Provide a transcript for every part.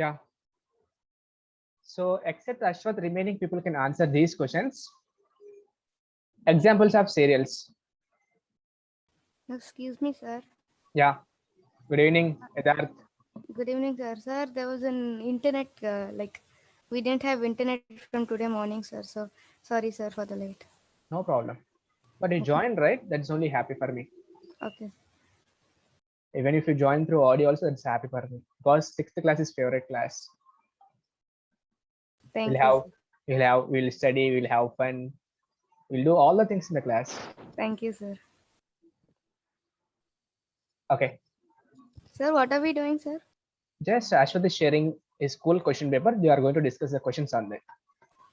Yeah. So except Ashwath, remaining people can answer these questions. Examples of cereals. Excuse me, sir. Yeah. Good evening, Edarth. Good evening, sir. Sir, there was an internet, we didn't have internet from today morning, sir. So sorry, sir, for the late. No problem. But you Okay. joined, right? That's only happy for me. Okay. Even if you join through audio also, it's happy for me. Because sixth class is favorite class. Thank you, sir. We'll study, we'll have fun. We'll do all the things in the class. Thank you, sir. Okay. Sir, what are we doing, sir? Just Ashwath is sharing his school question paper. They are going to discuss the questions on that.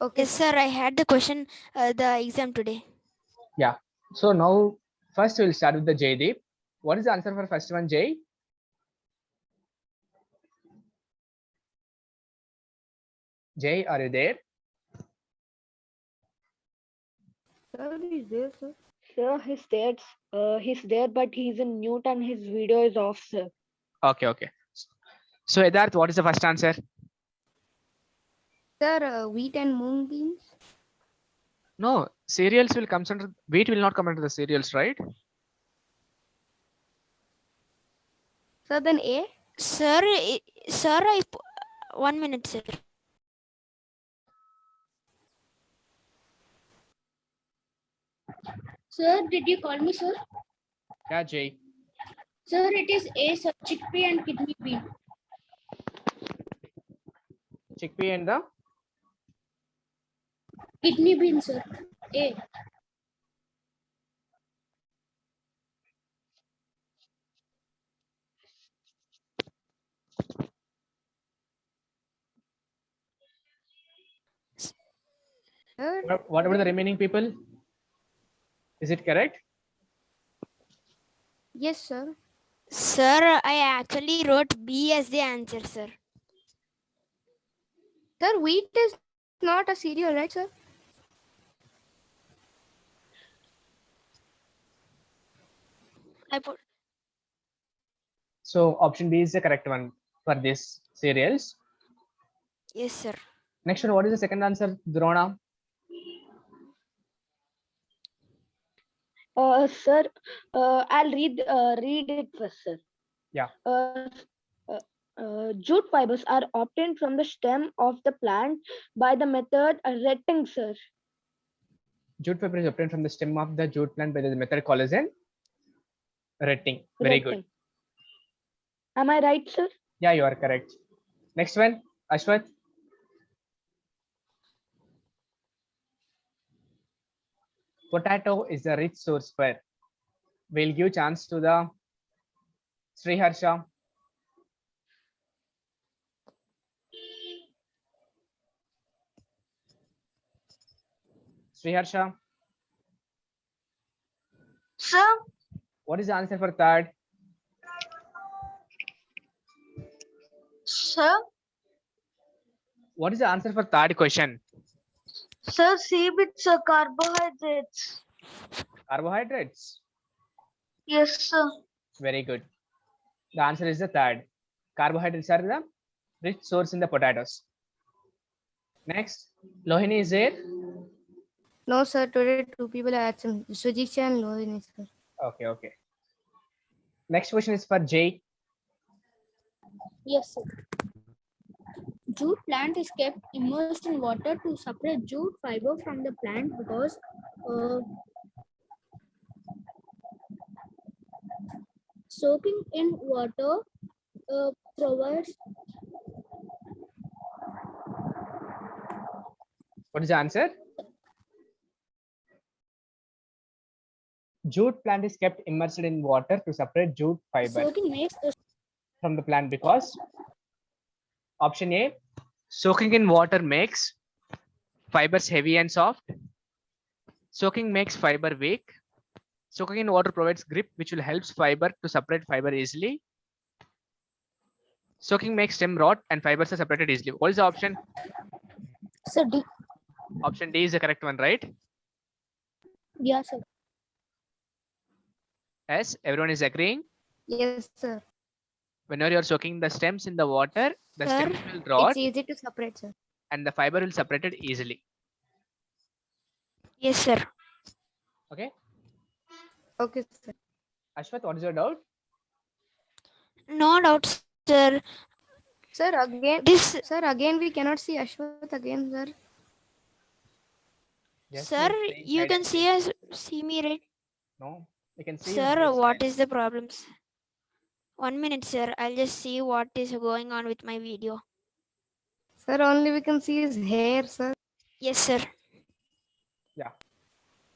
Okay. Yes, sir. I had the question, the exam today. Yeah. So now first we'll start with the Jaydeep. What is the answer for first one, Jay? Jay, are you there? Sir, is there, sir? Sir, he's there, but he's in mute and his video is off, sir. Okay. So Edarth, what is the first answer? Sir, wheat and moong beans. No, cereals will come under wheat will not come under the cereals, right? Sir, then A. Sir, 1 minute, sir. Sir, did you call me, sir? Yeah, Jay. Sir, it is A, sir. Chickpea and kidney bean. Chickpea and the Kidney bean, sir. A. Sir, what about the remaining people? Is it correct? yes, sir. Sir, I actually wrote B as the answer, sir. Sir, wheat is not a cereal, right, sir? I put So option B is the correct one for this cereals. yes, sir. Next one, what is the second answer, Drona? Sir, I'll read it first, sir. Yeah. Jute fibers are obtained from the stem of the plant by the method retting, sir. Jute fiber is obtained from the stem of the jute plant by the method called as retting. Very good. Am I right, sir? Yeah, you are correct. Next one, Ashwath. Potato is a rich source for. We'll give chance to the Sriharsha. Sriharsha. Sir, What is the answer for third? sir, What is the answer for third question? sir, C bits are carbohydrates. Carbohydrates. Yes, sir. Very good. The answer is the third. Carbohydrates are the rich source in the potatoes. Next, Lohini is there? No, sir. Today two people had some Sujiksha and Lohini, sir. Okay. Next question is for Jay. Yes, sir. Jute plant is kept immersed in water to separate jute fiber from the plant because soaking in water provides. What is the answer? Jute plant is kept immersed in water to separate jute fiber Soaking makes a from the plant because option A, soaking in water makes fibers heavy and soft. Soaking makes fiber weak. Soaking in water provides grip, which will help fiber to separate fiber easily. Soaking makes stem rot and fibers are separated easily. What is the option? sir, D. Option D is the correct one, right? Yes, sir. Yes, everyone is agreeing. Yes, sir. Whenever you're soaking the stems in the water, the Sir, stems will rot It's easy to separate, sir. and the fiber will separate it easily. Yes, sir. Okay. Okay, sir. Ashwath, what is your doubt? No doubt, sir. Sir, again, This, sir, again we cannot see Ashwath again, sir. Just sir, move screen you side can and see us, see me, right? No, you can see. Sir, what is the problems? 1 minute, sir. I'll just see what is going on with my video. Sir, only we can see his hair, sir. Yes, sir.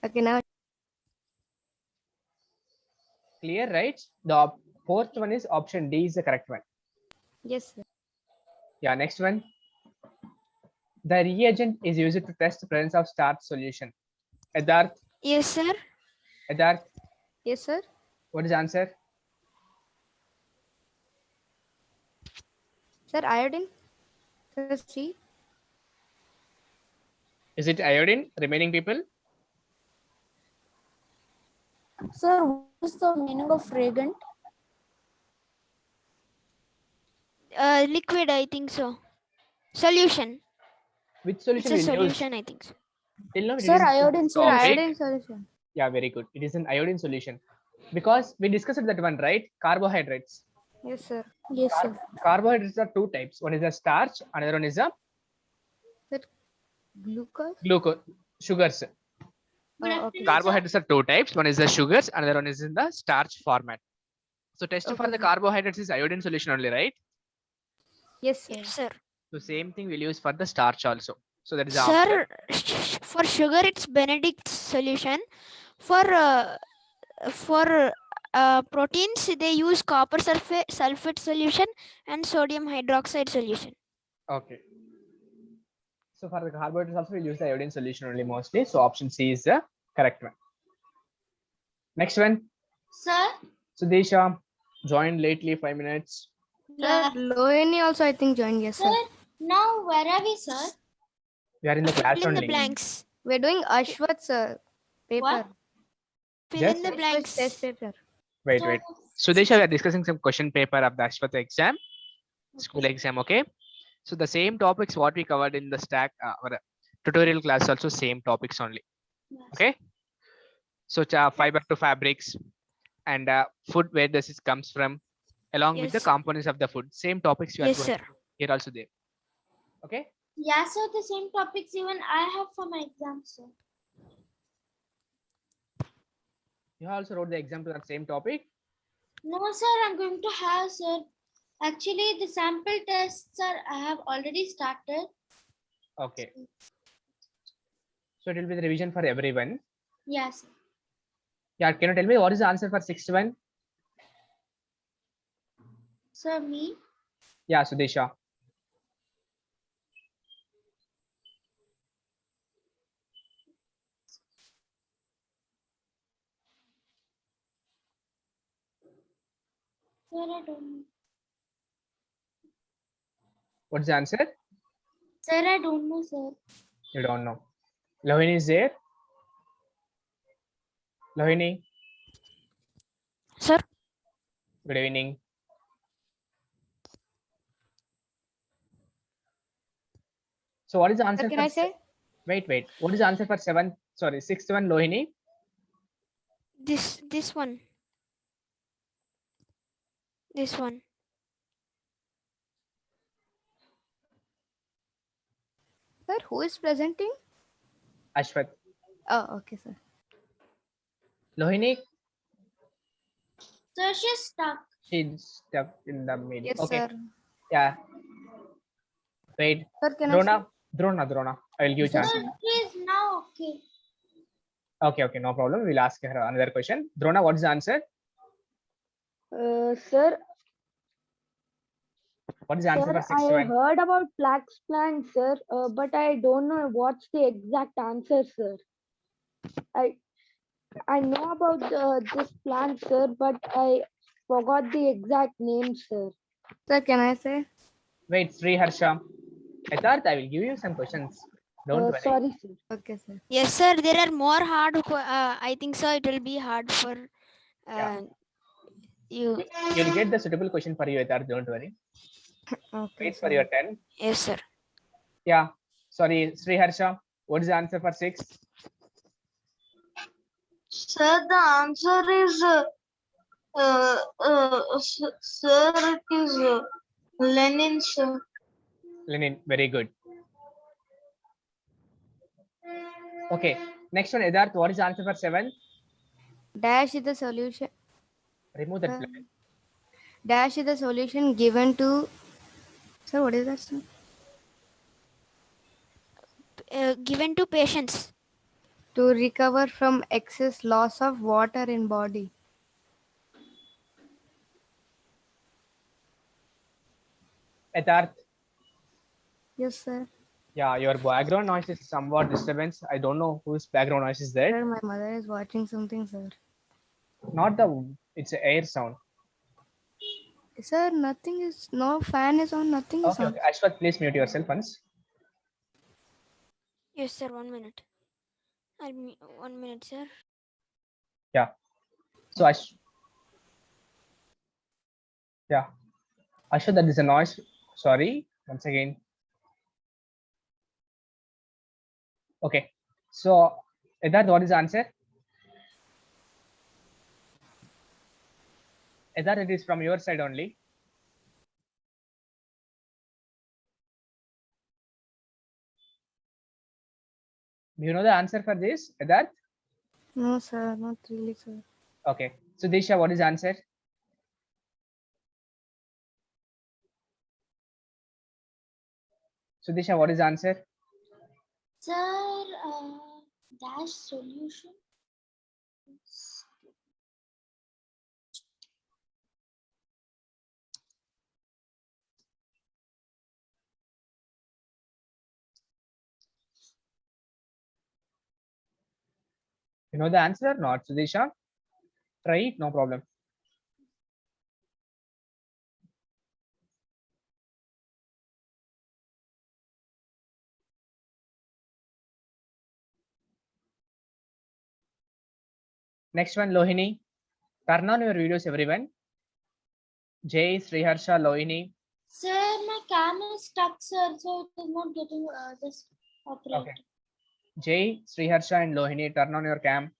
Okay, now, clear, right? Fourth one is option D is the correct one. yes, sir. Yeah, next one. The reagent is used to test the presence of starch solution. Edarth, Yes, sir. Yes, sir. what is the answer? Sir, iodine. Sir, C. Is it iodine? Remaining people? Sir, what is the meaning of reagent? Liquid, I think so. Solution. Which It's solution a will use? solution, I think so. Till now, we Sir, didn't discuss iodine this Sir, topic. iodine solution. Yeah, very good. It is an iodine solution. Because we discussed that one, right? Carbohydrates. Yes, sir. Yes, sir. Carbohydrates are two types. One is a starch, another one is a Glucose. glucose, sugars. Okay. Carbohydrates are two types. One is the sugars, another one is in the starch format. So test for Okay, the sir. carbohydrates is iodine solution only, right? Yes, sir. Yes, sir. So same thing we'll use for the starch also. So that is the Sir, option. for sugar, it's Benedict's solution. For proteins, they use copper sulfate solution and sodium hydroxide solution. Okay. So for the carbohydrates also we'll use the iodine solution only mostly. So option C is the correct one. Next one. Sir, Sudesha joined lately 5 minutes. Sir, Lohini also, I think, joined. Yes, sir. now where are we, sir? We are in the class Fill in the only. blanks. We're doing Ashwath, sir. Paper. What? Fill Yes. in the Ashwath's blanks. test paper. Wait. Sudesha, we are discussing some question paper of the Ashwath exam, school exam, okay? So the same topics what we covered in the stack our tutorial class also same topics only. Okay. So fiber to fabrics and food where this comes from along with the Yes. components of the food. Same topics you are Yes, going sir. here also there. Okay. Yeah, sir, the same topics even I have for my exam, sir. You also wrote the exam to that same topic. No, sir, I'm going to have, sir. Actually, the sample tests, sir, I have already started. Okay. So it will be the revision for everyone. Yes. Yeah. Can you tell me what is the answer for sixth one? Sir, me? Yeah, Sudesha. Sir, I don't know. What's the answer? Sir, I don't know, sir. You don't know. Lohini is there. Lohini, Sir, good evening. So what is the answer? Sir, can for I say? Wait. What is the answer for sixth one, Lohini? this one. This one. Sir, who is presenting? Ashwath. Oh, okay, sir. Lohini, Sir, she's stuck. she's stuck in the middle. Yes, Okay. sir. Yeah. Wait. Sir, can I say? Drona. I will give you Sir, chance. she's now okay. Okay, no problem. We'll ask her another question. Drona, what is the answer? Sir, What is the answer sir, for sixth I one? heard about flax plant, sir, but I don't know what's the exact answer, sir. I know about this plant, sir, but I forgot the exact name, sir. Sir, can I say? Wait, Sri Harsha. I thought I will give you some questions. Don't worry. Sorry, sir. Okay, sir. Yes, sir. There are more hard. I think so. It will be hard for. Yeah. You. You'll get the suitable question for you, Edarth, don't worry. Okay, Wait for sir. your turn. Yes, sir. Yeah. Sorry, Sri Harsha. What is the answer for 6? Sir, the answer is sir, it is Lenin, sir. Lenin, very good. Okay. Next one, Edarth. What is the answer for 7? Dash is the solution. Remove that Uh, blank. Dash is the solution given to. Sir, what is that, sir? Given to patients. To recover from excess loss of water in body. Edarth. Yes, sir. Yeah, your background noise is somewhat disturbance. I don't know whose background noise is there. Sir, my mother is watching something, sir. Not the, it's a air sound. Sir, nothing is, no fan is on, nothing is Okay, on. okay. Ashwath, please mute yourself once. Yes, sir. 1 minute. 1 minute, sir. So yeah, Ashwath, that is a noise. Sorry, once again. Okay, so Edarth, what is the answer? Edarth, it is from your side only. Do you know the answer for this, Edarth? No, sir, not really, sir. Okay, so Disha, what is the answer? So Disha, what is the answer? Sir, dash solution. You know the answer or not, Sudisha? Try it, no problem. Next one, Lohini. Turn on your videos, everyone. Jay, Sriharsha, Lohini. Sir, my cam is stuck, sir, so it is not getting this operated. Okay. Jay, Sriharsha, and Lohini, turn on your cam.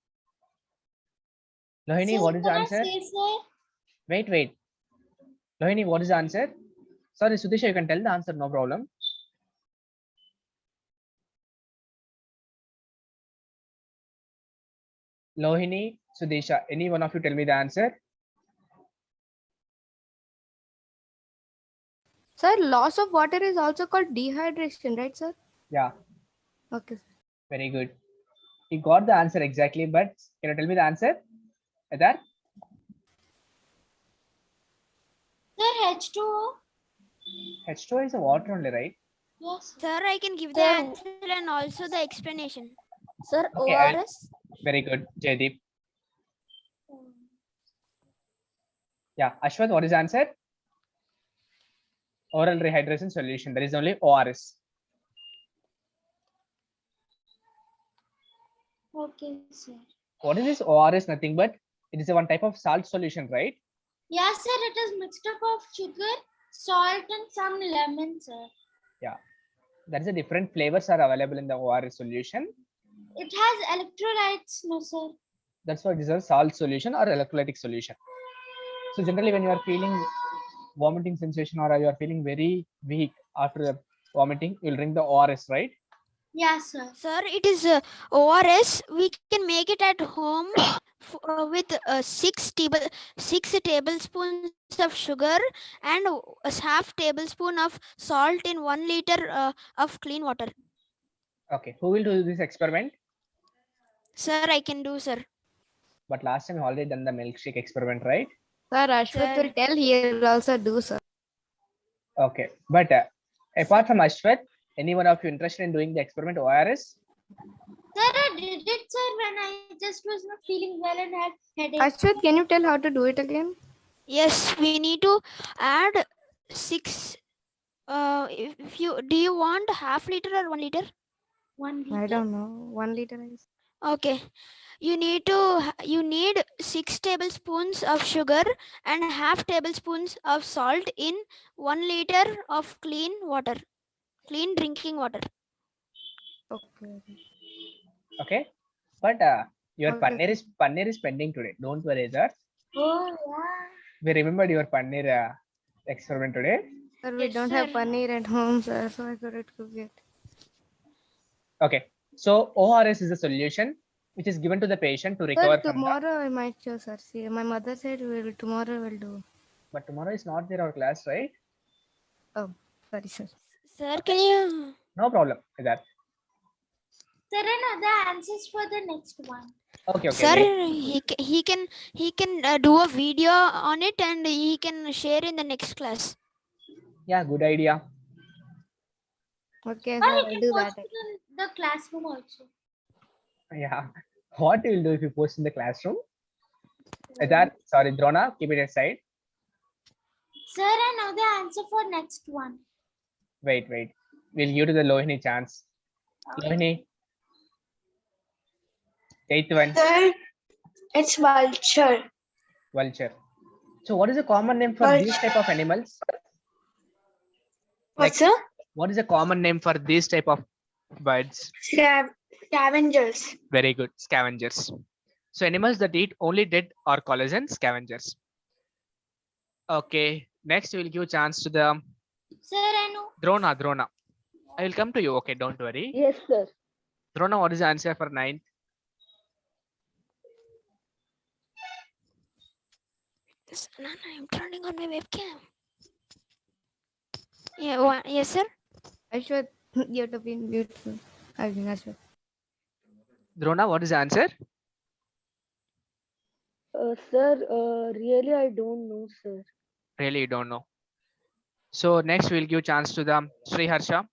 Lohini, Sir, what is the can I answer? say, sir? Wait. Lohini, what is the answer? Sorry, Sudisha, you can tell the answer, no problem. Lohini, Sudisha, any one of you tell me the answer? Sir, loss of water is also called dehydration, right, sir? Yeah, Okay, sir. very good. You got the answer exactly, but can you tell me the answer? Edarth? Sir, H2O. H2O is a water only, right? Yes. Sir, I can give the Sir. answer and also the explanation. Sir, Okay, I will- ORS. Very good, Jaydeep. Yeah, Ashwath, what is the answer? Oral rehydration solution. There is only ORS. Okay, sir. What is this ORS? Nothing but it is a one type of salt solution, right? Yes, sir, it is mixed up of sugar, salt, and some lemon, sir. There is a different flavors are available in the ORS solution. It has electrolytes, no, sir. That's why it is a salt solution or electrolytic solution. So generally, when you are feeling vomiting sensation or you are feeling very weak after the vomiting, you'll drink the ORS, right? Yes, sir. Sir, it is ORS. We can make it at home with 6 tablespoons of sugar and a half tablespoon of salt in 1 liter of clean water. Okay, who will do this experiment? Sir, I can do, sir. But last time you already done the milkshake experiment, right? Sir, Ashwath Sir. will tell, he will also do, sir. Okay, but apart from Ashwath, any one of you interested in doing the experiment ORS? Sir, I did it, sir, when I just was not feeling well and had headache. Ashwath, can you tell how to do it again? Yes, we need to add 6. If you do you want half liter or 1 liter? 1 liter. I don't know. 1 liter. Okay, you need 6 tablespoons of sugar and half tablespoons of salt in 1 liter of clean drinking water. Okay. Okay, but your Okay, paneer is pending today. Don't worry, sir. Oh, yeah. We remembered your paneer experiment today. Sir, we Yes, don't have sir. paneer at home, sir, so I couldn't cook it. Okay, so ORS is the solution which is given to the patient to Sir, recover from the. tomorrow I might show, sir. See, my mother said tomorrow we'll do. But tomorrow is not there our class, right? Oh, sorry, sir. Sir, can you? No problem with that. Sir, I know the answers for the next one. Okay, okay. Sir, wait. he can do a video on it and he can share in the next class. Yeah, good idea. Okay, Or sir, you I'll can do post that. it in the classroom also. Yeah. What you will do if you post in the classroom? That sorry, Drona, keep it aside. Sir, I know the answer for next one. Wait. We'll give to the Lohini chance. Lohini. 8th one, Sir, it's vulture. vulture. So what is the common name for these type of animals? Like, What's sir? what is the common name for these type of birds? Scavengers. Very good, scavengers. So animals that eat only dead or collagen scavengers. Okay, next we will give chance to the Sir, I know. Drona. I will come to you. Okay, don't worry. Yes, sir. Drona, what is the answer for 9th? Nana, I'm turning on my webcam. Yeah, yes, sir. Ashwath, you have to be mute. I think Ashwath. Drona, what is the answer? Sir, really, I don't know, sir. Really, you don't know. So next we'll give chance to the Sri Harsha.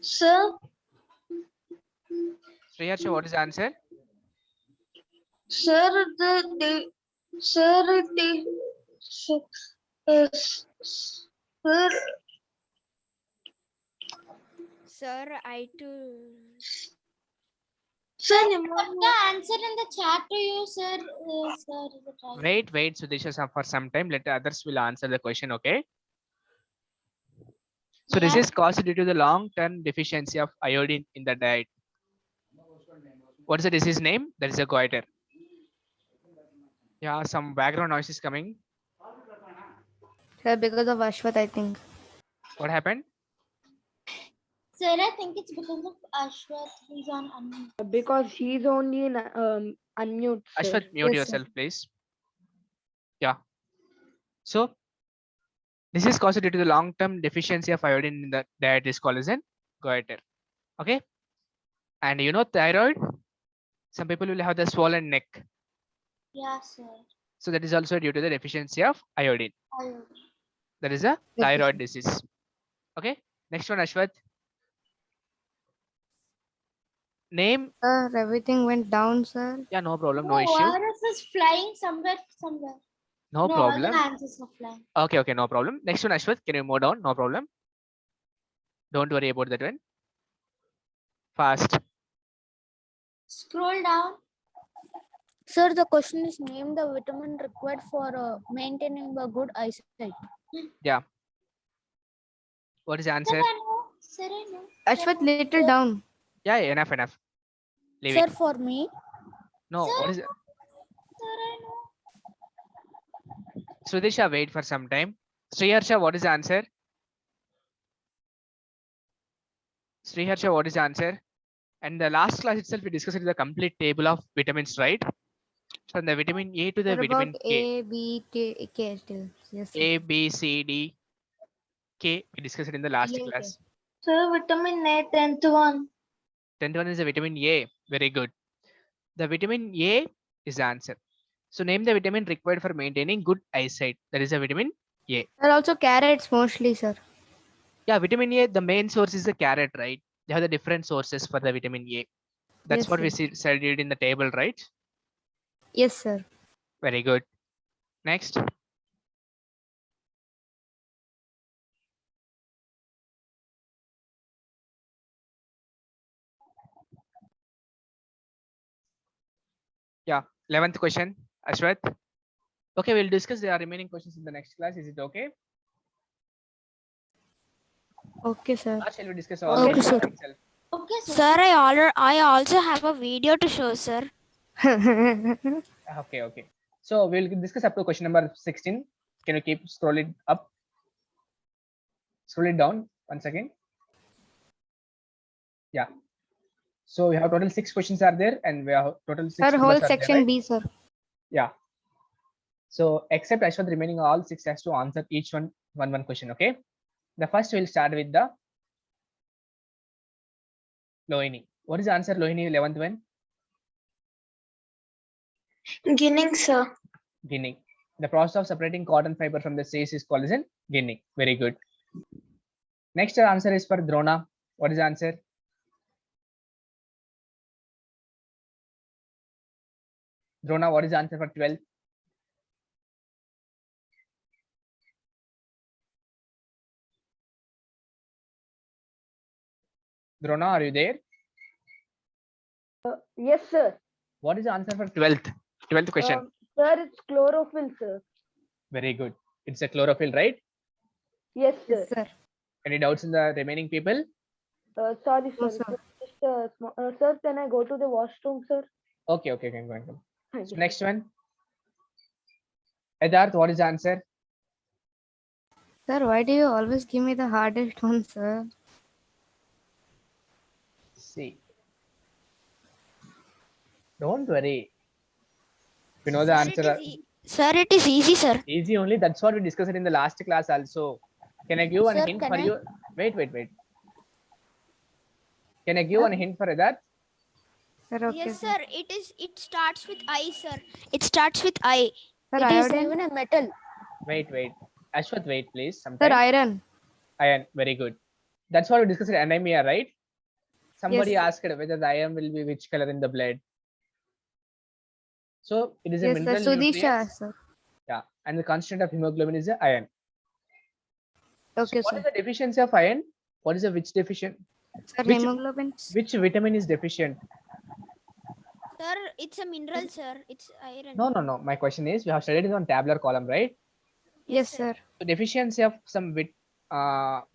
Sir, Sri Harsha, what is the answer? sir, the sir, sir, Sir, I too. sir, Put the answer in the chat to you, sir. Sir, is it right? Wait, Sudesha, for some time. Let the others will answer the question. Okay. So this Yeah. is caused due to the long-term deficiency of iodine in the diet. What is the disease name? That is a goiter. Yeah, some background noise is coming. Sir, because of Ashwath, I think. What happened? Sir, I think it's because of Ashwath. He's on unmute. Because he's only in unmute, sir. Ashwath, mute Yes, sir. yourself, please. Yeah. So this is caused due to the long-term deficiency of iodine in the diet is called as an goiter. Okay. And you know thyroid? Some people will have the swollen neck. Yeah, sir. So that is also due to the deficiency of iodine. That is a thyroid disease. Okay. Next one, Ashwath. Name. Sir, everything went down, sir. Yeah, no problem, no No, issue. virus is flying somewhere. No All the problem. answers are flying. Okay, no problem. Next one, Ashwath, can you move down? No problem. Don't worry about that one. Fast. Scroll down. Sir, the question is name the vitamin required for maintaining a good eyesight. Yeah. What is the Sir, answer? I know. Sir, I know. Ashwath, little down. Yeah, enough. Leave Sir, it. for me. No, Sir, what is it? Sir, I know. Sudisha, wait for some time. Sriharsha, what is the answer? Sriharsha, what is the answer? And the last class itself, we discussed the complete table of vitamins, right? From the vitamin A to the Sir, vitamin about K. A, B, T, K still. Yes, sir. A, B, C, D, K. We discussed it in the last Yeah, class. sir, vitamin A, 10th one. 10th one is the vitamin A. Very good. The vitamin A is the answer. So name the vitamin required for maintaining good eyesight. That is a vitamin A. Sir, also carrots mostly, sir. Yeah, vitamin A, the main source is the carrot, right? They have the different sources for the vitamin A. That's Yes, what we sir. studied in the table, right? Yes, sir. Very good. Next. Yeah, 11th question, Ashwath. Okay, we'll discuss the remaining questions in the next class. Is it okay? Okay, sir. Or shall we discuss all Okay, the sir. itself? Okay, sir. Sir, I also have a video to show, sir. Okay, okay. So we'll discuss up to question number 16. Can you keep scrolling up? Scroll it down once again. Yeah. So we have total 6 questions are there, and we have total 6 Sir, numbers whole are there, section right? B, sir. Yeah. So except Ashwath, remaining all 6 has to answer each one question. Okay. The first we'll start with the Lohini. What is the answer, Lohini, 11th one? Ginning, sir. Ginning. The process of separating cotton fiber from the seeds is called as in ginning. Very good. Next answer is for Drona. What is the answer? Drona, what is the answer for 12th? Drona, are you there? Yes, sir. What is the answer for 12th? 12th question. Sir, it's chlorophyll, sir. Very good. It's a chlorophyll, right? Yes, sir. Yes, sir. Any doubts in the remaining people? Sorry, No, sir. sir. Just, sir, can I go to the washroom, sir? Okay, okay, can go and come. Thank So you. next one. Edarth, what is the answer? Sir, why do you always give me the hardest one, sir? See. Don't worry. If you know the answer, Sir, it is easy, sir. easy only. That's what we discussed in the last class also. Can I give one Sir, hint can for I- you? Wait. Can I give one hint for Edarth? Sir, okay, Yes, sir. sir. It starts with I, sir. It starts with I. Sir, It is iodine. even a metal. Wait. Ashwath, wait, please. Sir, Sometime. iron. Iron. Very good. That's what we discussed in anemia, right? Somebody Yes. asked whether the iron will be which color in the blood. So it is a Yes, sir. mineral Sudisha, nutrient. sir. Yeah, and the constant of hemoglobin is the iron. Okay, So what sir. is the deficiency of iron? What is the which deficient? Sir, Which- hemoglobin. Which vitamin is deficient? Sir, it's a mineral, sir. It's iron. No. My question is, we have studied it on tabular column, right? Yes, sir. So deficiency of some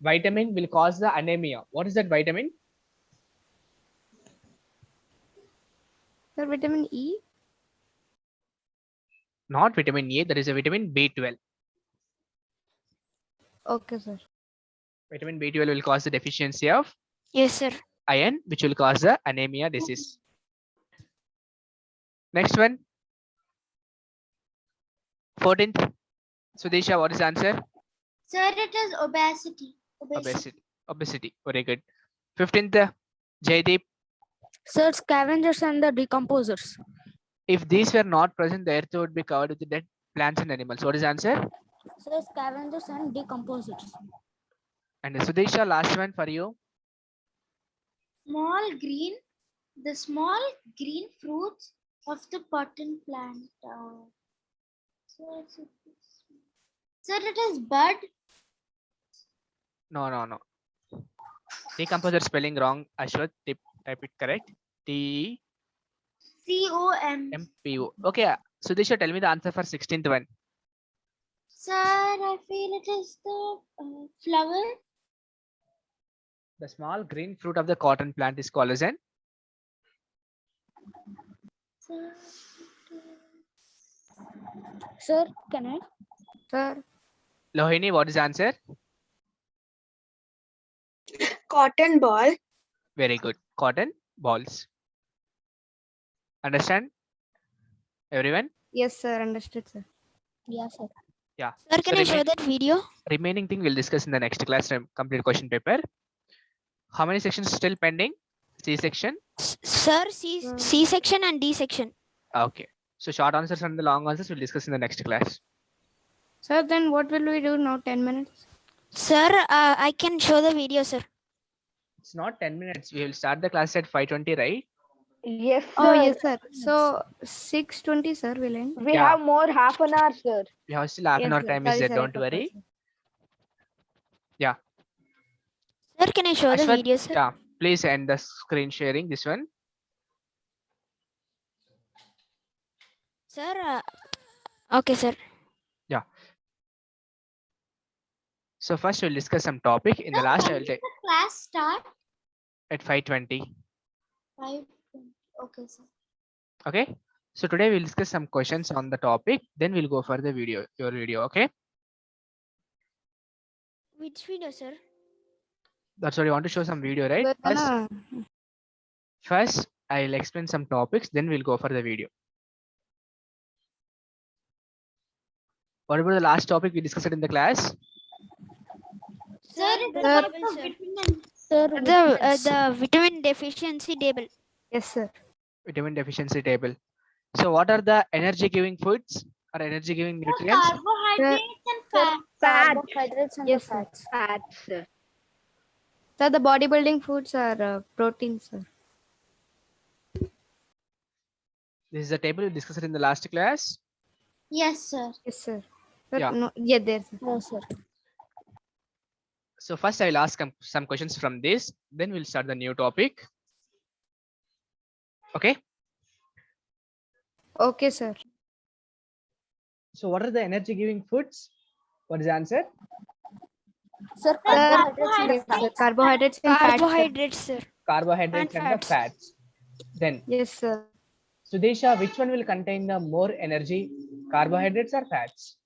vitamin will cause the anemia. What is that vitamin? Sir, vitamin E. Not vitamin A. There is a vitamin B12. Okay, sir. Vitamin B12 will cause the deficiency of Yes, sir. iron, which will cause the anemia disease. Next one. 14th. Sudisha, what is the answer? Sir, it is obesity. Obesity. Very good. 15th. Jaydeep. Sir, scavengers and the decomposers. If these were not present, the earth would be covered with dead plants and animals. What is the answer? Sir, scavengers and decomposers. And Sudisha, last one for you. The small green fruits of the cotton plant. Sir, it is bud. No. Decomposer spelling wrong. Ashwath, type it correct. TEMPO. COM. Okay. Sudisha, tell me the answer for 16th one. Sir, I feel it is the flower. The small green fruit of the cotton plant is called as an Sir, Sir, can I? Sir, Lohini. What is the answer? cotton ball. Very good. Cotton balls. Understand? Everyone? yes, sir. Understood, sir. Yes, sir. Yeah. Sir, can I show remain- that video? Remaining thing we'll discuss in the next class. Complete question paper. How many sections still pending? C section. Sir, C section and D section. Okay. So short answers and the long answers we'll discuss in the next class. Sir, then what will we do now? 10 minutes? Sir, I can show the video, sir. It's not 10 minutes. We will start the class at 5:20, right? Yes, sir. Oh, yes, sir. So 6:20, sir, will end. We Yeah. have more half an hour, sir. We have still half an Yes, hour sir. time is Sorry, there. sir, I Don't forgot, worry. sir. Sir, can I show the Ashwath, video, sir? yeah, please end the screen sharing. This one. Sir, okay, sir. So first we'll discuss some topic. In the Sir, last, I when will did take the class start? at 5:20. 5. Okay, sir. Okay. So today we'll discuss some questions on the topic. Then we'll go for the video, your video. Okay. Which video, sir? That's what you want to show some video, right? We're First, gonna, first I'll explain some topics. Then we'll go for the video. What about the last topic we discussed in the class? Sir, it's Sir. about the Sir. vitamin. Sir, The vitamin deficiency table. yes, sir. Vitamin deficiency table. So what are the energy giving foods or energy giving The nutrients? carbohydrates and fat. carbohydrates and Yes, the sir. fats. Fats. Sir, the bodybuilding foods are proteins, sir. This is the table we discussed in the last class. Yes, sir. Yes, sir. Sir, Yeah. no, yeah, there, sir. No, sir. So first I will ask some questions from this. Then we'll start the new topic. Okay. Okay, sir. So what are the energy giving foods? What is the answer? Sir, Carbohydrates and fats. Sir. Carbohydrates, sir. Carbohydrates and the fats. fats. Then Yes, sir. Sudesha, which one will contain the more energy? Carbohydrates or fats?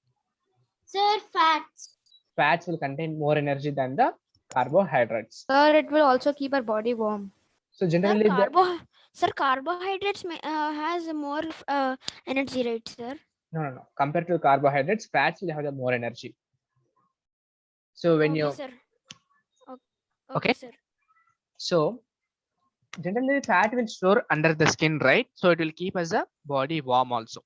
Sir, fats. Fats will contain more energy than the carbohydrates. Sir, it will also keep our body warm. So Sir, generally, carbohydrates has more energy, right, sir? no. Compared to carbohydrates, fats will have the more energy. So when Okay, you sir. Okay. Sir. so generally fat will store under the skin, right? So it will keep us the body warm also.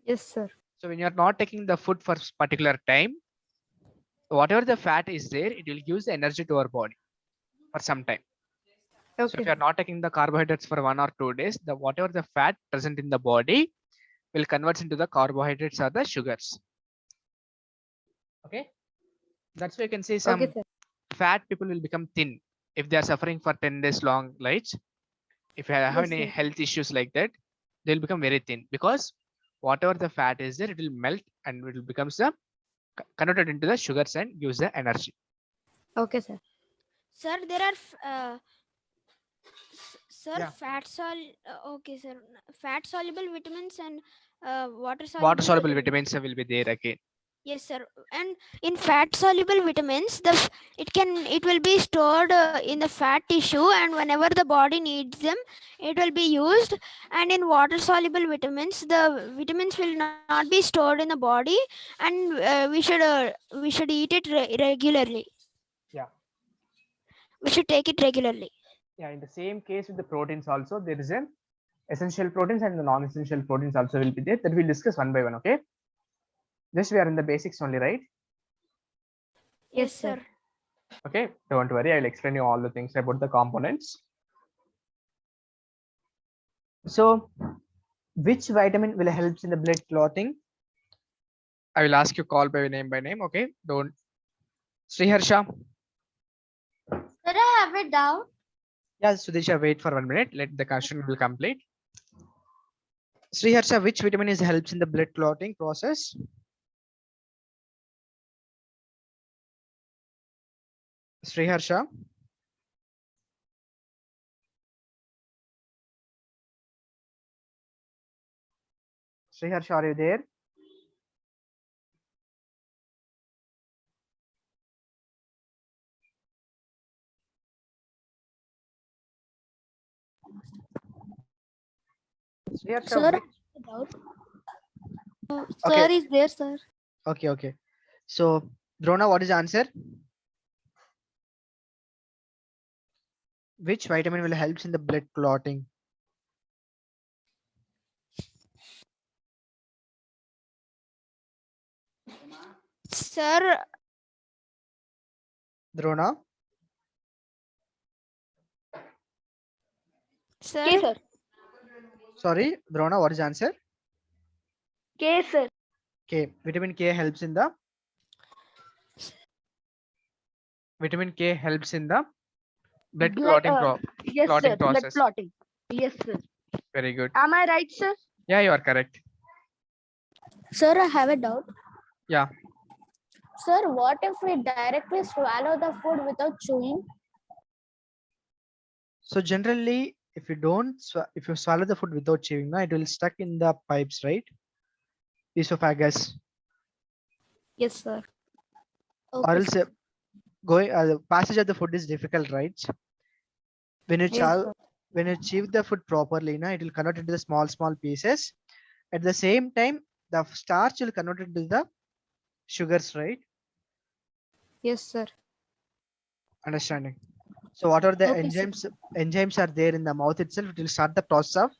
Yes, sir. So when you are not taking the food for particular time, whatever the fat is there, it will use the energy to our body for some time. So Okay. if you are not taking the carbohydrates for 1 or 2 days, the whatever the fat present in the body will convert into the carbohydrates or the sugars. Okay, that's why you can see some Okay, sir. fat people will become thin if they are suffering for 10 days long, right? If you have Yes, any sir. health issues like that, they'll become very thin because whatever the fat is there, it will melt and it will become converted into the sugars and gives the energy. Okay, sir. Sir, there are sir, Yeah. okay, sir. Fat soluble vitamins and water Water soluble vitamins. vitamins will be there again. Yes, sir. And in fat soluble vitamins, it will be stored in the fat tissue, and whenever the body needs them, it will be used. And in water soluble vitamins, the vitamins will not be stored in the body, and we should eat it regularly. Yeah. We should take it regularly. Yeah, in the same case with the proteins also, there is an essential proteins and the non-essential proteins also will be there. That we'll discuss one by one. Okay. Just we are in the basics only, right? Yes, sir. Okay, don't worry, I will explain you all the things about the components. So which vitamin will help in the blood clotting? I will ask you call by name, okay? Don't. Sriharsha. Sir, I have a doubt. Yes, Sudesha, wait for 1 minute. Let the question will complete. Sriharsha, which vitamin helps in the blood clotting process? Sriharsha. Sriharsha, are you there? Sriharsha, Sir, Okay. Sir is there, sir. Okay. So, Drona, what is the answer? Which vitamin will help in the blood clotting? Sir, Drona? sir, K, sir. Sorry, Drona, what is the answer? K, sir. K. Vitamin K helps in the blood clotting Yes, clotting sir. Blood process. clotting. Yes, sir. Very good. Am I right, sir? Yeah, you are correct. Sir, I have a doubt. Yeah. Sir, what if we directly swallow the food without chewing? So generally, if you don't, if you swallow the food without chewing, no, it will stuck in the pipes, right? Esophagus, Yes, sir. or Okay, else going the passage of the food is difficult, right? When you Yes, chow, sir. when you chew the food properly, no, it will convert into the small pieces. At the same time, the starch will convert into the sugars, right? Yes, sir. Understanding. So what are the Okay, sir. enzymes? Enzymes are there in the mouth itself. It will start the process of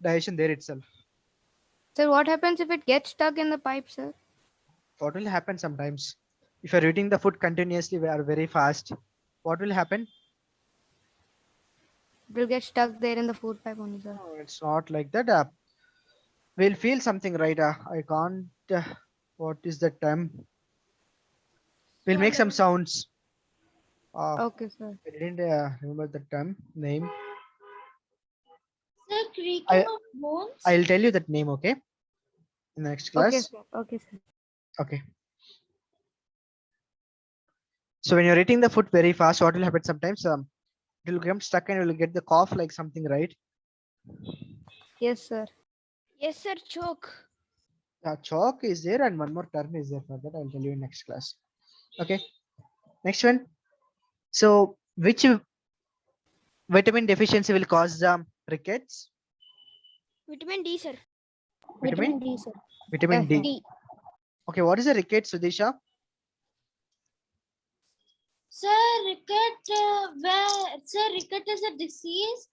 digestion there itself. Sir, what happens if it gets stuck in the pipe, sir? What will happen sometimes? If you're eating the food continuously or very fast, what will happen? It will get stuck there in the food pipe only, sir. No, it's not like that. We'll feel something, right? I can't. What is the term? We'll make some sounds. Okay, sir. I didn't remember the term name. Sir, creaking I- of bones. I'll tell you that name, okay? In the next class. Okay, sir. Okay, sir. Okay. So when you're eating the food very fast, what will happen sometimes? It will become stuck and you will get the cough like something, right? Yes, sir. Yes, sir. Choke. Chalk is there and one more term is there for that. I'll tell you in next class. Okay. Next one. So which vitamin deficiency will cause the rickets? Vitamin D, sir. Vitamin? D, sir. Vitamin D. D. Okay. What is the rickets, Sudisha? Sir, ricket is a disease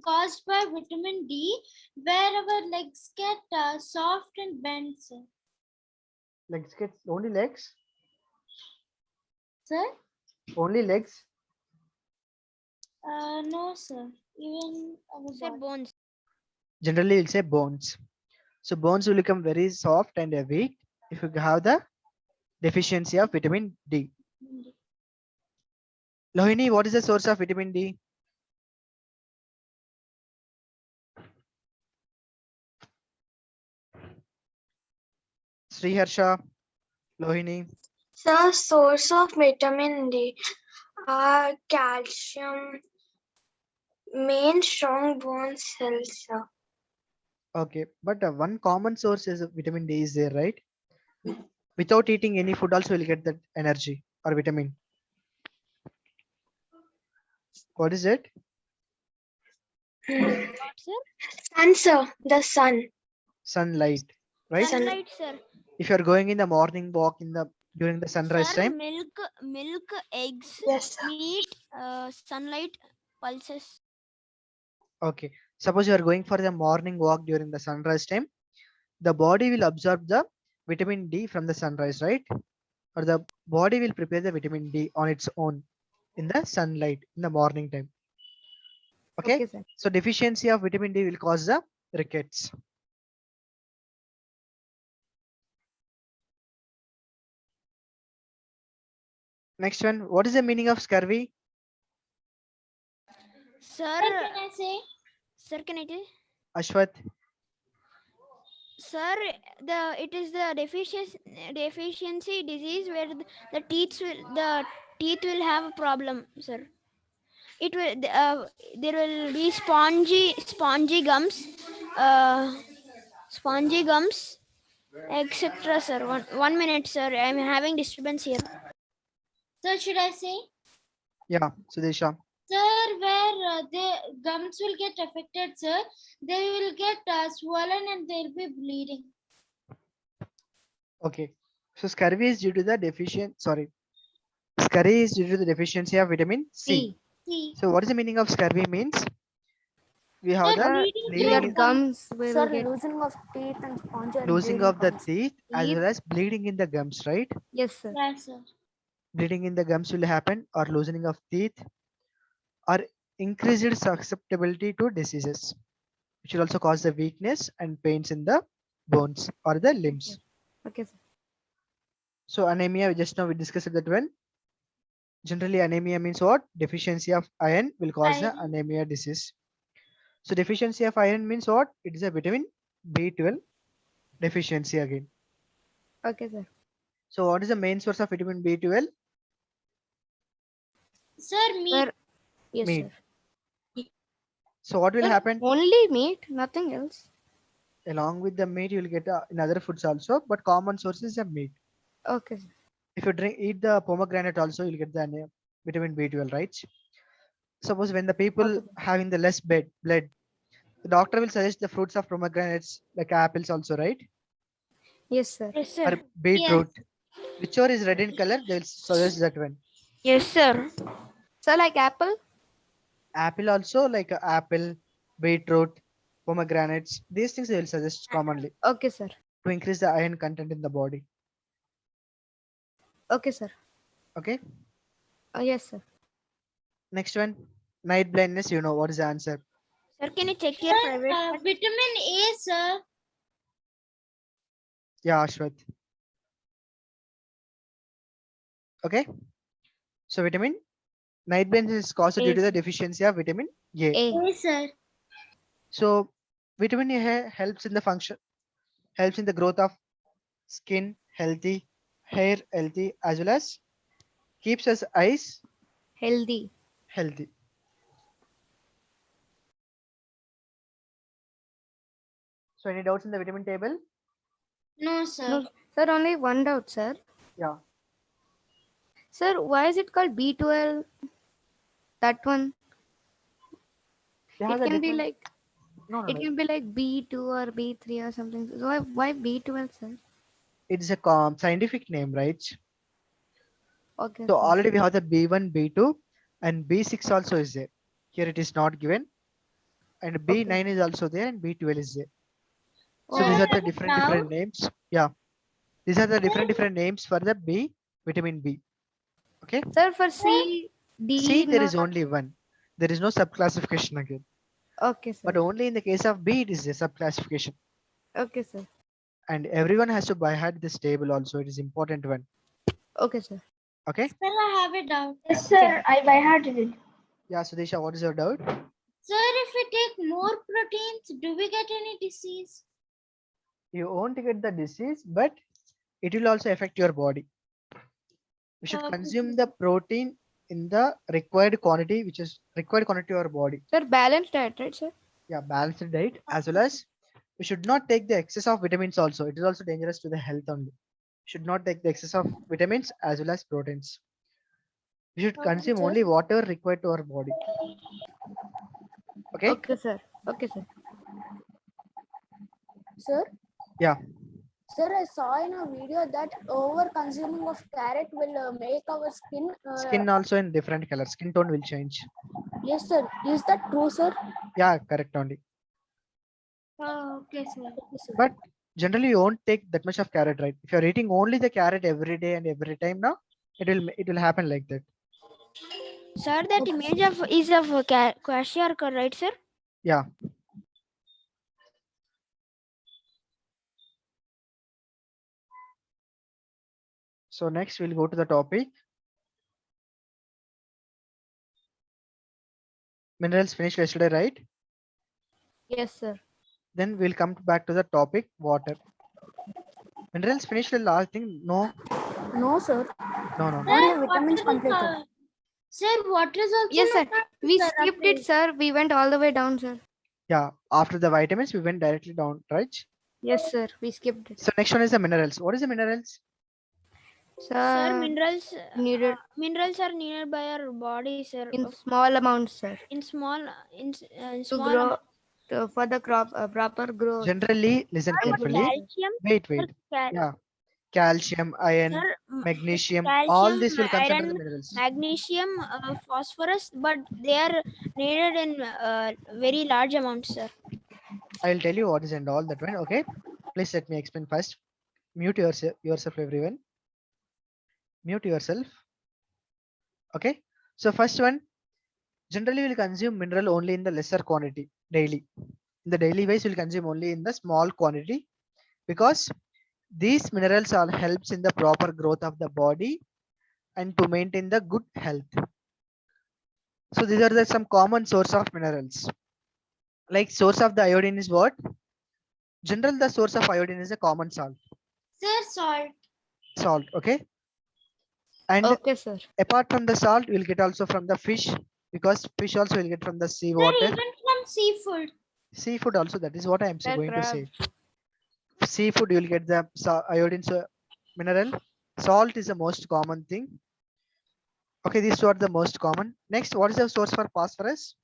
caused by vitamin D, where our legs get soft and bent, sir. Legs get only legs? Sir? Only legs? No, sir. Even our Sir, body. bones. Generally, we'll say bones. So bones will become very soft and weak if you have the deficiency of vitamin D. Lohini, what is the source of vitamin D? Sriharsha, Lohini. The source of vitamin D are calcium, main strong bone cells. Sir. Okay, but one common source is vitamin D is there, right? Without eating any food also will get that energy or vitamin. What is it? What, sir? Sun, sir, the sun. Sunlight, right? Sunlight, sir. If you are going in the morning walk in the during the sunrise Sir, time, milk, eggs, Yes, sir. meat, sunlight, pulses. okay. Suppose you are going for the morning walk during the sunrise time, the body will absorb the vitamin D from the sunrise, right? Or the body will prepare the vitamin D on its own in the sunlight in the morning time. Okay. Okay, sir. So deficiency of vitamin D will cause the rickets. Next one, what is the meaning of scurvy? Sir, Sir, can I say? sir, can I tell? Ashwath, Sir, it is the deficiency disease where the teeth will have a problem, sir. It will there will be spongy gums, etc. Sir, one minute, sir. I'm having disturbance here. Sir, should I say? yeah, Sudesha. Sir, where the gums will get affected, sir, they will get swollen and they'll be bleeding. Okay. So scurvy is due to the scurvy is due to the deficiency of vitamin C. C. See, So what is the meaning of scurvy means? We have Sir, the bleeding bleeding Your in, gums will Sir, get. losing of teeth and sponge and losing bleeding of the gums. teeth as Teeth. well as bleeding in the gums, right? Yes, sir. yes, sir. Bleeding in the gums will happen or loosening of teeth or increased susceptibility to diseases, which will also cause the weakness and pains in the bones or the limbs. Okay, sir. So anemia, just now we discussed that one. Generally anemia means what? Deficiency of iron will cause the Iron. anemia disease. So deficiency of iron means what? It is a vitamin B12 deficiency again. Okay, sir. So what is the main source of vitamin B12? Sir, meat. Sir, yes, Meat. sir. So what will Sir, happen? only meat, nothing else. Along with the meat, you will get in other foods also, but common source is the meat. Okay, sir. If you eat the pomegranate also, you'll get the vitamin B12, right? Suppose when the people Okay, sir. having the less blood, the doctor will suggest the fruits of pomegranates like apples also, right? Yes, sir. Yes, Or sir. beetroot. Whichever is red in color, they will suggest that one. Yes, sir. Sir, like apple? Apple also like apple, beetroot, pomegranates. These things they will suggest commonly Okay, sir. to increase the iron content in the body. Okay, sir. Okay. Yes, sir. Next one, night blindness. You know what is the answer? Sir, can you check your private? part? Vitamin A, sir. Yeah, Ashwath. Okay. So vitamin night blindness is caused due A, to the sir. deficiency of vitamin A. A. A, sir. So vitamin A helps in the function, helps in the growth of skin healthy, hair healthy, as well as keeps us eyes Healthy. healthy. So any doubts in the vitamin table? No, sir. No, sir, only one doubt, sir. Yeah. Sir, why is it called B12? That one. They have It the can be different- like no, no, it no. can be like B2 or B3 or something. So why B12, sir? It's a scientific name, right? Okay, So sir. already we have the B1, B2, and B6 also is there. Here it is not given, and B9 is also there, and B12 is there. So these Oh, are the Sir, different names. Yeah, these are the different names for the B vitamin B. Okay. sir, for C, D, C there no. is only one. There is no subclassification again. Okay, sir. But only in the case of B it is a subclassification. Okay, sir. And everyone has to by heart this table also. It is important one. Okay, sir. Okay. Sir, I have a doubt. Yes, sir. I by heart it. Yeah, Sudesha, what is your doubt? Sir, if we take more proteins, do we get any disease? You won't get the disease, but it will also affect your body. We should Okay, consume sir. the protein in the required quantity, which is required quantity to our body. Sir, balanced diet, right, sir? Yeah, balanced diet, as well as we should not take the excess of vitamins also. It is also dangerous to the health only. Should not take the excess of vitamins as well as proteins. We should consume sir. only whatever required to our body. Okay. Okay, sir. Okay, sir. Sir? Yeah. Sir, I saw in a video that over consuming of carrot will make our skin. Skin also in different colors. Skin tone will change. Yes, sir. Is that true, sir? Yeah, correct only. Oh, okay, sir. Okay, sir. But generally you won't take that much of carrot, right? If you're eating only the carrot every day and every time now, it will happen like that. Sir, that image of is of kwashiorkor, right, sir? Yeah. So next we'll go to the topic. Minerals finished yesterday, right? Yes, sir. Then we'll come back to the topic water. Minerals finished the last thing? No, No, sir. no, no, no. Only Sir, vitamins water is, completed. Sir, water is also Yes, sir. not We sir, skipped it, sir. We went all the way down, sir. Yeah, after the vitamins, we went directly down, right? Yes, sir. We skipped it. So next one is the minerals. What is the minerals? Sir, Sir, minerals needed minerals are needed by our body, sir. in small amounts, sir, In small in to small grow for the crop proper growth. Generally, listen And carefully. calcium. Wait, Sir, wait. Yeah, calcium, iron, sir, magnesium, all calcium, this will come under the iron, minerals. magnesium, phosphorus, but they are needed in very large amounts, sir. I'll tell you what is and all that one. Okay, please let me explain first. Mute yourself, everyone. Mute yourself. Okay, so first one, generally we'll consume mineral only in the lesser quantity daily. In the daily ways, we'll consume only in the small quantity because these minerals all helps in the proper growth of the body and to maintain the good health. So these are some common source of minerals. Like source of the iodine is what? General, the source of iodine is a common salt. Sir, salt. Salt. Okay. And Okay, sir. apart from the salt, we'll get also from the fish, because fish also will get from the sea Sir, water. even from seafood. Seafood also, that is what I am Sir, going to crab. say. Seafood, you'll get the iodine mineral. Salt is the most common thing. Okay, these two are the most common. Next, what is the source for phosphorus?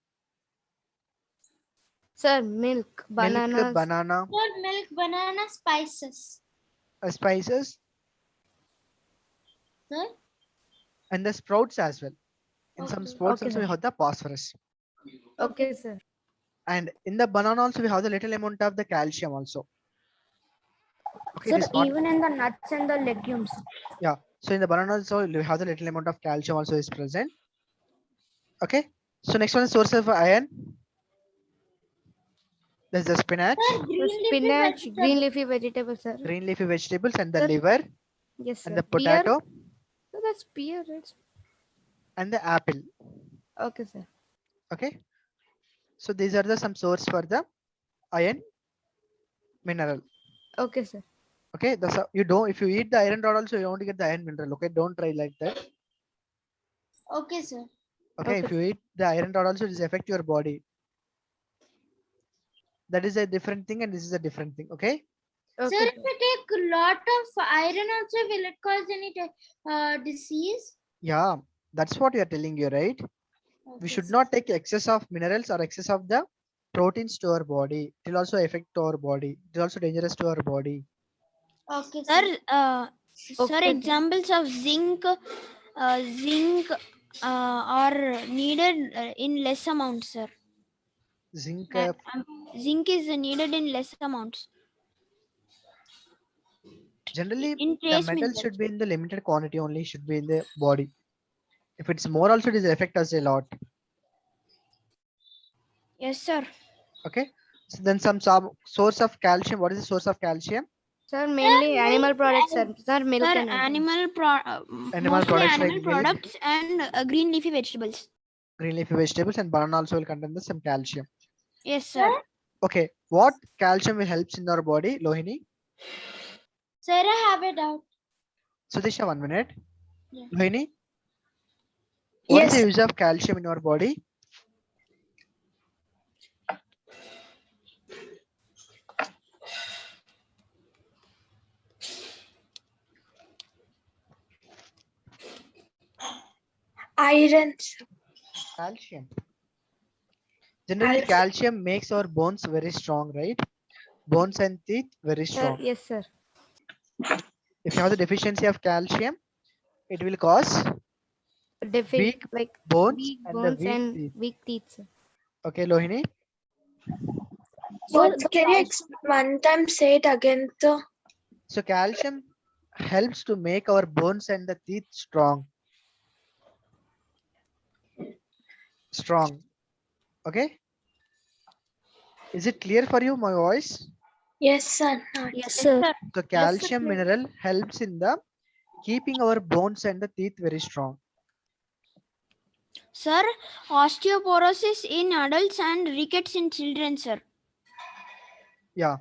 Sir, milk, bananas. Milk, banana, Sir, milk, banana, spices. spices, Sir, and the sprouts as well. In some Okay. sprouts Okay, also we sir. have the phosphorus. Okay, sir. And in the banana also we have the little amount of the calcium also. Okay, Sir, it is not. even in the nuts and the legumes. Yeah. So in the banana also we have the little amount of calcium also is present. Okay. So next one is source of iron. There's the spinach, sir, The green leafy spinach, vegetables. green leafy vegetables, sir. green leafy vegetables, and the Sir. liver, Yes, sir. and the Pear. potato, So that's pear, right? and the apple. Okay, sir. Okay. So these are the some source for the iron mineral. Okay, sir. Okay. You don't, if you eat the iron rod also, you don't get the iron mineral. Okay. Don't try like that. Okay, sir. Okay. If Okay. you eat the iron rod also, it will affect your body. That is a different thing, and this is a different thing. Okay. Sir, Okay, if you take a lot of iron also, will it cause any disease? Yeah. That's what we are telling you, right? We Okay, should sir. not take excess of minerals or excess of the proteins to our body. It will also affect our body. It is also dangerous to our body. Okay, Sir, sir. sir, Okay, sir. examples of zinc are needed in less amounts, sir. Zinc, Zinc is needed in less amounts. generally In the trace metals minerals. should be in the limited quantity only, should be in the body. If it's more also, it will affect us a lot. Yes, sir. Okay. So then some source of calcium. What is the source of calcium? Sir, mainly milk animal products, sir. and- Sir, milk Sir, and egg. Animal mostly products animal like milk, products and green leafy vegetables. green leafy vegetables, and banana also will contain some calcium. Yes, sir. Okay. What calcium will helps in our body, Lohini? Sir, I have a doubt. Sudisha, 1 minute. Yeah. Lohini, what is the Yes. use of calcium in our body? Iron. Calcium. Generally, calcium makes our bones very strong, right? Bones and teeth very Sir, strong. yes, sir. If you have the deficiency of calcium, it will cause weak Like bones weak and the bones weak and teeth. weak teeth, sir. Okay, Lohini. What can you one time say it again, though? So calcium helps to make our bones and the teeth strong. Strong. Okay. Is it clear for you, my voice? Yes, sir. Yes, sir. So calcium mineral helps in the keeping our bones and the teeth very strong. Sir, osteoporosis in adults and rickets in children, sir. Yeah.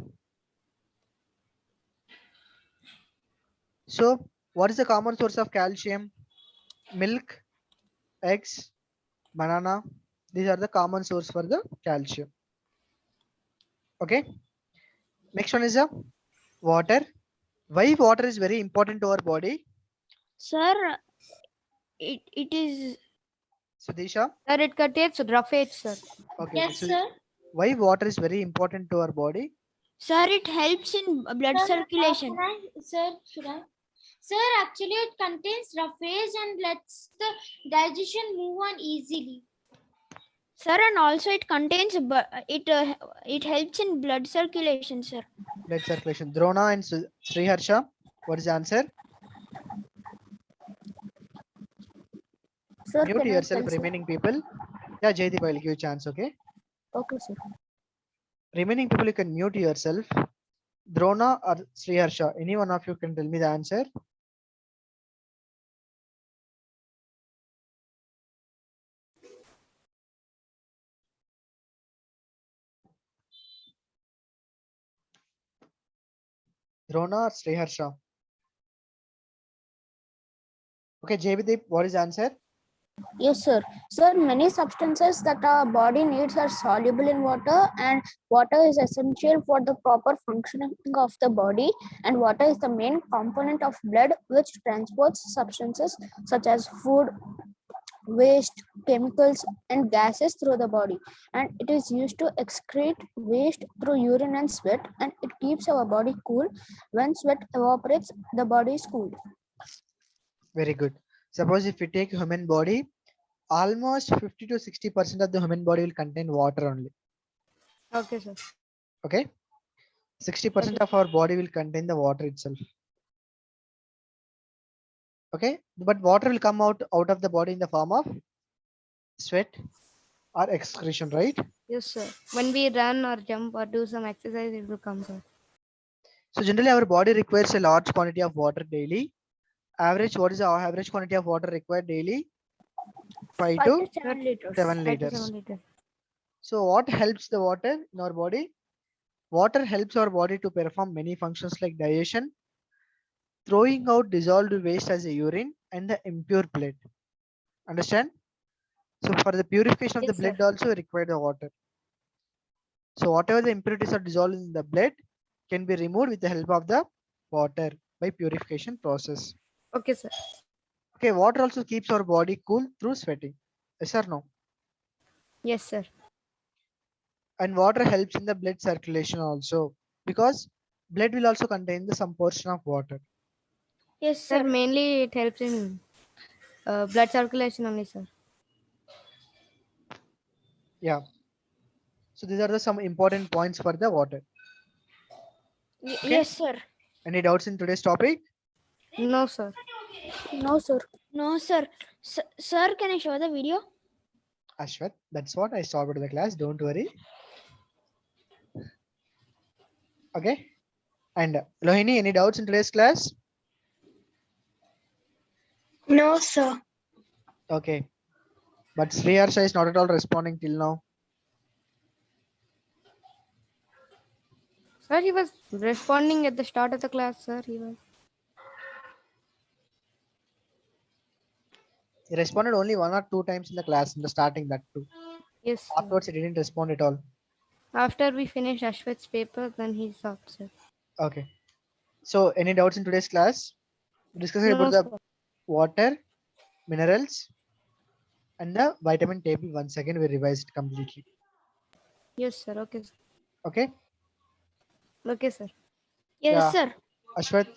So what is the common source of calcium? Milk, eggs, banana. These are the common source for the calcium. Okay. Next one is the water. Why water is very important to our body? Sir, it is Sudisha. Sir, it contains roughage, sir. Okay. Yes, So sir. why water is very important to our body? sir, it helps in blood Sir, circulation. Sir, should I? Sir, actually it contains roughage and lets the digestion move on easily. Sir, and also it contains it helps in blood circulation, sir. Blood circulation. Drona and Sriharsha. What is the answer? Sir, Mute can I yourself, tell, sir? remaining people. Yeah, Jaydeep, I'll give you a chance, okay? Okay, sir. Remaining people, you can mute yourself. Drona or Sriharsha, any one of you can tell me the answer. Drona or Sriharsha? Okay, Jaydeep, what is the answer? Yes, sir. Sir, many substances that our body needs are soluble in water, and water is essential for the proper functioning of the body. And water is the main component of blood, which transports substances such as food, waste, chemicals, and gases through the body. And it is used to excrete waste through urine and sweat, and it keeps our body cool. When sweat evaporates, the body is cooled. Very good. Suppose if we take human body, almost 50 to 60% of the human body will contain water only. Okay, sir. Okay. 60% of our body will contain the water itself. Okay. But water will come out of the body in the form of sweat or excretion, right? Yes, sir. When we run or jump or do some exercise, it will come, sir. So generally our body requires a large quantity of water daily. Average, what is the average quantity of water required daily? 5 5 to to 7 liters. 7 5 to liters. 7 liters. So what helps the water in our body? Water helps our body to perform many functions like digestion, throwing out dissolved waste as a urine, and the impure blood. Understand? So for the purification of the Yes, sir. blood also we require the water. So whatever the impurities are dissolved in the blood can be removed with the help of the water by purification process. Okay, sir. Okay, water also keeps our body cool through sweating. Yes or no? Yes, sir. And water helps in the blood circulation also, because blood will also contain some portion of water. Yes, Sir, sir. mainly it helps in blood circulation only, sir. Yeah. So these are the some important points for the water. Okay. Yes, sir. Any doubts in today's topic? No, sir. No, sir. No, sir. Sir, can I show the video? Ashwath, that's what I stopped the class. Don't worry. Okay. And Lohini, any doubts in today's class? No, sir. Okay. But Sri Harsha is not at all responding till now. Sir, he was responding at the start of the class, sir. He was. He responded only 1 or 2 times in the class in the starting, that too. Yes, sir. Afterwards, he didn't respond at all. After we finished Ashwath's paper, then he stopped, sir. Okay. So any doubts in today's class? We discussed No, about sir. the water, minerals, and the vitamin table. Once again, we revised completely. Yes, sir. Okay, sir. Okay. Okay, sir. Yes, Yeah. sir. Ashwath,